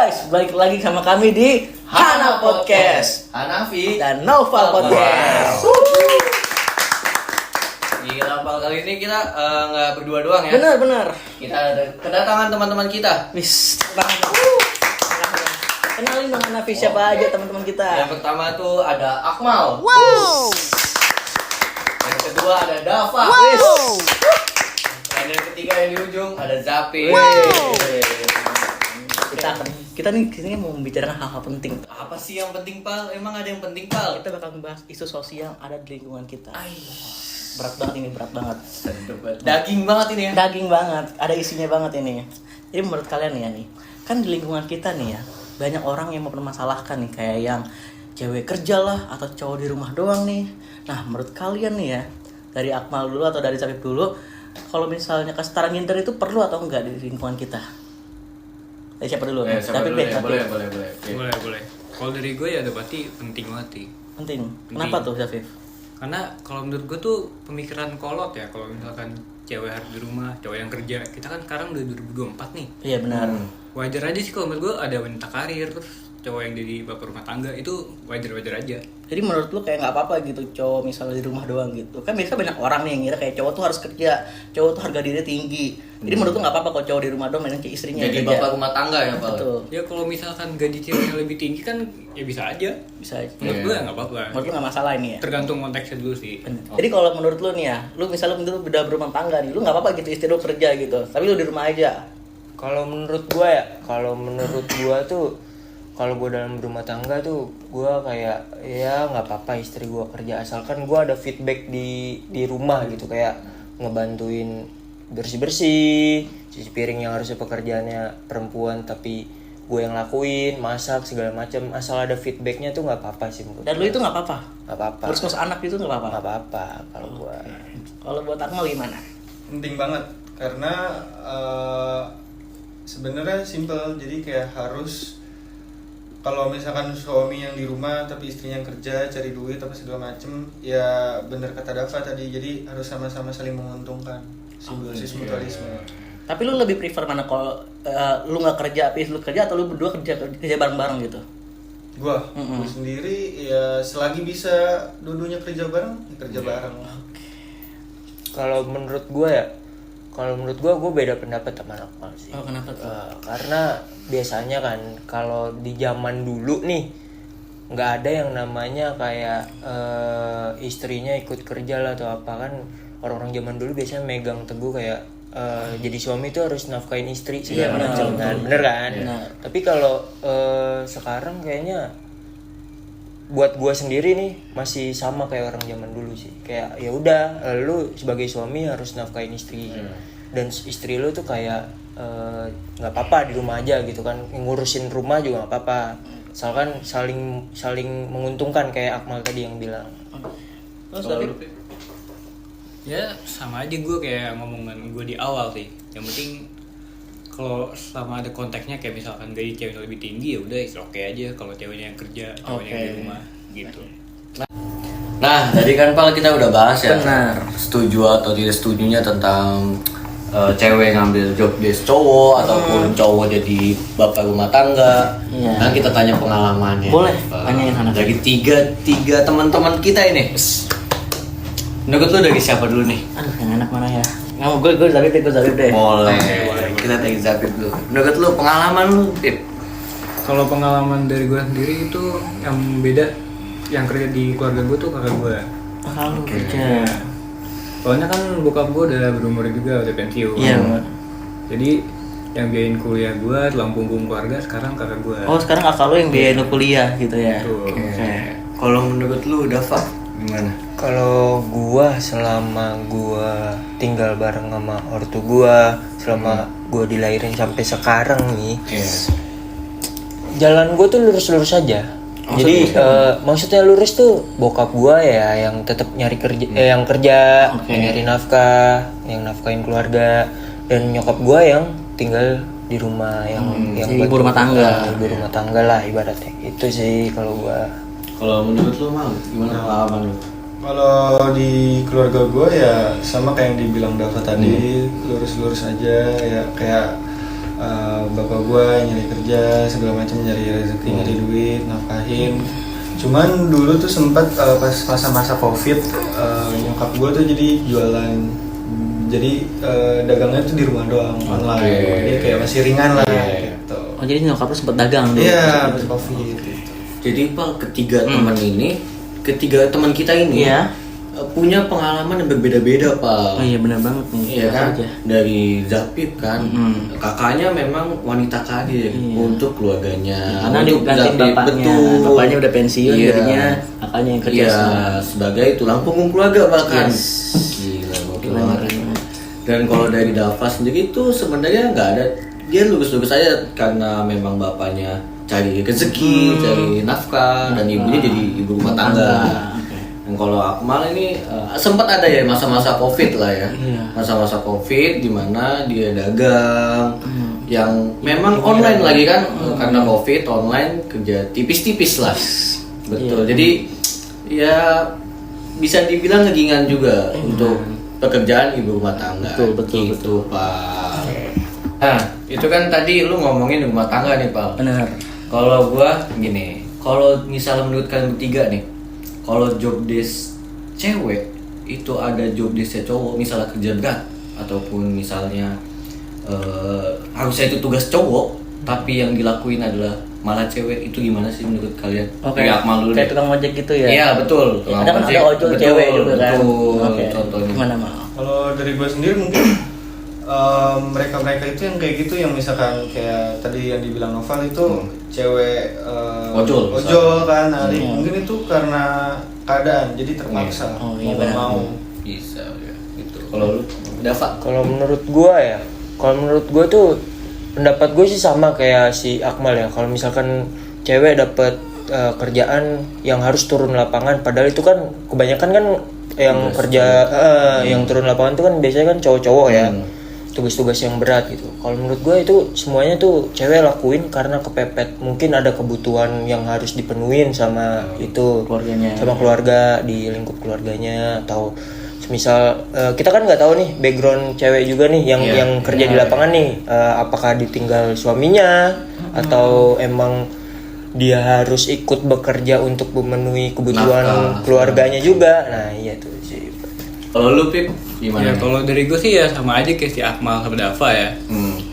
guys, balik lagi sama kami di Hana Podcast, Hanafi dan Noval Podcast. Gila, Pal, kali ini kita nggak berdua doang ya. Benar. Kita ada kedatangan teman-teman kita. Wis, kenalin dong Hanafi siapa aja teman-teman kita. Yang pertama tuh ada Akmal. Wow. Yang kedua ada Dava. Wow. Dan yang ketiga yang di ujung ada Zapi. Wow. Kita nih mau membicarakan hal-hal penting. Apa sih yang penting, Pal? Emang ada yang penting, Pal? Kita bakal membahas isu sosial yang ada di lingkungan kita. Berat banget. Daging banget ini ya. Daging banget, ada isinya banget ini. Jadi menurut kalian ya nih, kan di lingkungan kita nih ya, banyak orang yang mempermasalahkan nih, kayak yang cewek kerja lah atau cowok di rumah doang nih. Nah, menurut kalian nih ya, dari Akmal dulu atau dari Sapip dulu, kalau misalnya kesetaraan gender itu perlu atau enggak di lingkungan kita? Dari siapa dulu? Siapa dulu ya? Boleh. Boleh. Kalau dari gue ya udah pasti penting banget sih. Penting. Kenapa tuh, Sapip? Karena kalau menurut gue tuh pemikiran kolot ya, kalau misalkan cewek harus di rumah, cowok yang kerja. Kita kan sekarang udah 2024 nih. Iya benar. Wajar aja sih kalau menurut gue ada wanita karir, terus cowok yang jadi bapak rumah tangga, itu wajar-wajar aja. Jadi menurut lu kayak nggak apa-apa gitu cowok misalnya di rumah doang gitu. Kan biasa banyak orang nih yang ngira kayak cowok tuh harus kerja, cowok tuh harga dirinya tinggi. Jadi menurut lu nggak apa-apa kalau cowok di rumah doang, mainan ke istrinya Jadi kerja. bapak rumah tangga ya, Pal. Betul. Ya kalau misalkan gaji ceweknya lebih tinggi kan ya bisa aja. Bisa aja. Menurut gue ya nggak apa-apa. Menurut lu nggak masalah ini ya? Tergantung konteksnya dulu sih. Jadi kalau menurut lu nih ya, lu misalnya lu udah berumah tangga nih, lu nggak apa-apa gitu istri lu kerja gitu, tapi lu di rumah aja. Kalau menurut gua tuh, kalau gua dalam berumah tangga tuh, gua kayak ya nggak apa-apa istri gua kerja, asalkan gua ada feedback di rumah gitu, kayak ngebantuin bersih-bersih, cuci piring yang harusnya pekerjaannya perempuan tapi gue yang lakuin, masak segala macam, asal ada feedbacknya tuh nggak apa-apa sih menurut Dan lu itu nggak apa-apa. nggak apa-apa. Ngurus anak itu nggak apa-apa. Nggak apa-apa kalau gua. Kalau buat Akmal gimana? Penting banget karena sebenarnya simple, jadi kayak harus kalau misalkan suami yang di rumah tapi istrinya yang kerja cari duit apa segala macem, ya bener kata Dava tadi, jadi harus sama-sama saling menguntungkan, simbiosis mutualisme. Tapi lu lebih prefer mana kalau lu nggak kerja tapi lu kerja, atau lu berdua kerja bareng-bareng gitu? Gua sendiri ya selagi bisa dua-duanya kerja bareng, ya kerja bareng. Kalau menurut gue beda pendapat sama Akmal sih. Oh, kenapa tuh? Karena biasanya kan kalau di zaman dulu nih nggak ada yang namanya kayak istrinya ikut kerja lah atau apa, kan orang-orang zaman dulu biasanya megang teguh kayak jadi suami itu harus nafkahin istri segala macam kan, bener kan? Benar. Tapi kalau sekarang kayaknya buat gua sendiri nih masih sama kayak orang zaman dulu sih, kayak ya udah lu sebagai suami harus nafkahin istri, dan istri lu tuh kayak nggak apa-apa di rumah aja gitu kan, ngurusin rumah juga nggak apa-apa, asalkan saling menguntungkan kayak Akmal tadi yang bilang. Terus tapi Ya sama aja gue kayak ngomongan gue di awal sih. Yang penting kalau selama ada konteksnya, kayak misalkan gaji ceweknya lebih tinggi, ya udah oke aja kalau ceweknya yang kerja, cowoknya yang di rumah gitu. Nah, tadi kan, Pal, kita udah bahas ya. Benar. Setuju atau tidak setujunya tentang cewek ngambil job desk cowok ataupun cowok jadi bapak rumah tangga. Iya. Nah, kita tanya pengalamannya. Boleh, tanyain Hanafi. Dari tiga teman-teman kita ini. Menurut lu dari siapa dulu nih? aduh, yang enak mana ya? Gue Zapip deh. Boleh. Kita dari Zapip dulu. Menurut lu pengalaman lu, Pip? Kalau pengalaman dari gue sendiri itu yang beda, yang kerja di keluarga gue tuh kakak gue. Kalau kerja. Soalnya kan bokap gue udah berumur juga, udah pensiun. Iya, Mbak. Jadi yang biayain kuliah gue, tulang punggung keluarga sekarang kakak gue. Oh, sekarang kakak lu yang biayain lu kuliah gitu ya? Betul. Oke. Kalau menurut lu, Dava, gimana? Kalau gua selama gua tinggal bareng sama ortu gua, selama gua dilahirin sampai sekarang nih, jalan gua tuh lurus-lurus aja. Jadi maksudnya lurus tuh bokap gua ya yang tetap nyari kerja, yang kerja, yang nyari nafkah, yang nafkahin keluarga, dan nyokap gua yang tinggal di rumah, yang ibu rumah tangga. Ibu rumah tangga lah ibaratnya. Itu sih kalau gua. Kalau menurut lu, Mal, gimana pengalaman lu? Kalau di keluarga gue ya sama kayak yang dibilang Dava tadi, lurus-lurus aja ya, kayak bapak gue nyari kerja segala macam, nyari rezeki, nyari duit, nafkahin. Cuman dulu tuh sempat pas masa-masa covid, nyokap gue tuh jadi jualan, jadi dagangnya tuh di rumah doang, online. Jadi kayak masih ringan lah gitu. Oh jadi nyokap lu sempet dagang dulu? Iya, pas covid gitu. Jadi Pak, ketiga teman kita ini Iya. punya pengalaman yang berbeda-beda Pak. Oh iya benar banget nih. Iya kan? Aja. Dari Zapip kan, kakaknya memang wanita karir untuk keluarganya. Karena untuk digantiin Zapip, bapaknya. betul. Bapaknya udah pensiun, Iya. jadinya kakaknya yang kerja. Iya, sebagai tulang punggung keluarga bahkan. Yes. Gila, gokil banget. Dan kalau dari Dava sendiri itu sebenarnya nggak ada, dia lurus-lurus aja karena memang bapaknya cari rezeki, cari nafkah, dan ibunya jadi ibu rumah tangga. Dan kalau Akmal ini sempat ada ya masa-masa covid lah ya, masa-masa covid di mana dia dagang, yang memang online lagi kan, karena covid online kerja tipis-tipis lah, betul. Jadi ya bisa dibilang ngegingan juga untuk pekerjaan ibu rumah tangga. Betul, gitu, Pak. Nah, itu kan tadi lu ngomongin rumah tangga nih, Pak. Benar. Kalau gua gini, kalau misalnya menurut kalian bertiga nih, kalau job desk cewek itu ada job desknya cowok, misalnya kerja berat ataupun misalnya harusnya itu tugas cowok, tapi yang dilakuin adalah malah cewek, itu gimana sih menurut kalian? Oke. Dari Akmal dulu Kayak deh. tukang ojek gitu ya? Iya betul. Ada kan ada ojol Betul, cewek juga kan? Betul. Oke. Contohnya. Gimana Mal? Kalau dari gue sendiri mungkin mereka-mereka itu yang kayak gitu, yang misalkan kayak tadi yang dibilang Noval itu cewek Ojol, kan, mungkin itu karena keadaan, jadi terpaksa Oh, mau iya, nggak benar. mau. Bisa ya. Gitu. Kalau lu, Dava? Kalau menurut gua ya, kalau menurut gua tuh pendapat gue sih sama kayak si Akmal ya. Kalau misalkan cewek dapat kerjaan yang harus turun lapangan, padahal itu kan kebanyakan kan yang kerja yang turun lapangan itu kan biasanya kan cowok-cowok ya, tugas-tugas yang berat gitu. Kalau menurut gue itu semuanya tuh cewek lakuin karena kepepet, mungkin ada kebutuhan yang harus dipenuhin sama itu Keluarganya. sama keluarga, di lingkup keluarganya, atau misal kita kan nggak tahu nih background cewek juga nih yang kerja di lapangan nih, apakah ditinggal suaminya atau emang dia harus ikut bekerja untuk memenuhi kebutuhan Nafkah. keluarganya juga. Nah iya tuh sih. Kalau lu, Pip, gimana? Ya nih? kalau dari gue sih ya sama aja kayak si Akmal sama Dava ya.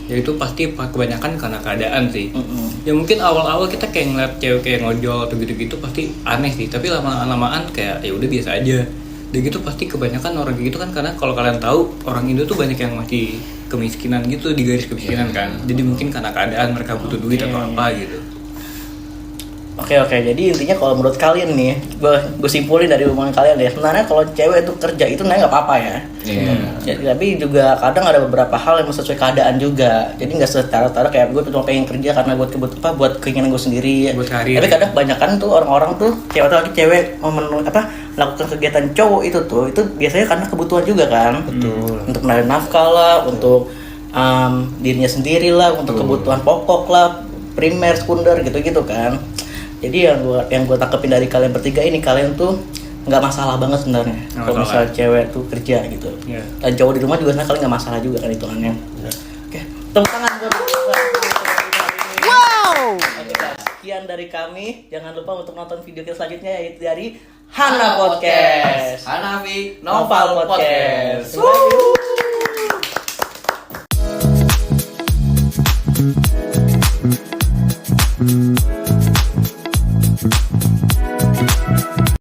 Ya itu pasti kebanyakan karena keadaan sih. Ya mungkin awal-awal kita kayak ngeliat cewek kayak ngojol atau gitu-gitu pasti aneh sih. Tapi lama-lamaan kayak ya udah biasa aja. Dan gitu pasti kebanyakan orang kayak gitu kan, karena kalau kalian tahu orang Indo tuh banyak yang masih kemiskinan gitu, di garis kemiskinan kan. Jadi mungkin karena keadaan mereka butuh duit atau apa gitu. Oke, jadi intinya kalau menurut kalian nih, gue simpulin dari omongan kalian ya, sebenarnya kalau cewek itu kerja itu sebenarnya nggak apa-apa ya. Jadi, tapi juga kadang ada beberapa hal yang sesuai keadaan juga. Jadi nggak setara-tara kayak gue cuma pengen kerja karena buat buat keinginan gue sendiri. Buat karir. Tapi kadang kebanyakan tuh orang-orang tuh cewek melakukan kegiatan cowok itu biasanya karena kebutuhan juga kan. Betul. Untuk mencari nafkah lah, untuk dirinya sendiri lah, untuk kebutuhan pokok lah, primer, sekunder gitu-gitu kan. Jadi yang gue tangkepin dari kalian bertiga ini, kalian tuh nggak masalah banget sebenarnya kalau misalnya cewek tuh kerja gitu. Iya. Dan cowok di rumah juga sebenarnya kalian nggak masalah juga kan hitungannya. Oke, tepuk tangan buat wow. Oke, guys, sekian dari kami. Jangan lupa untuk nonton video kita selanjutnya, yaitu dari Hana Podcast, Hanafi Noval Podcast. Podcast.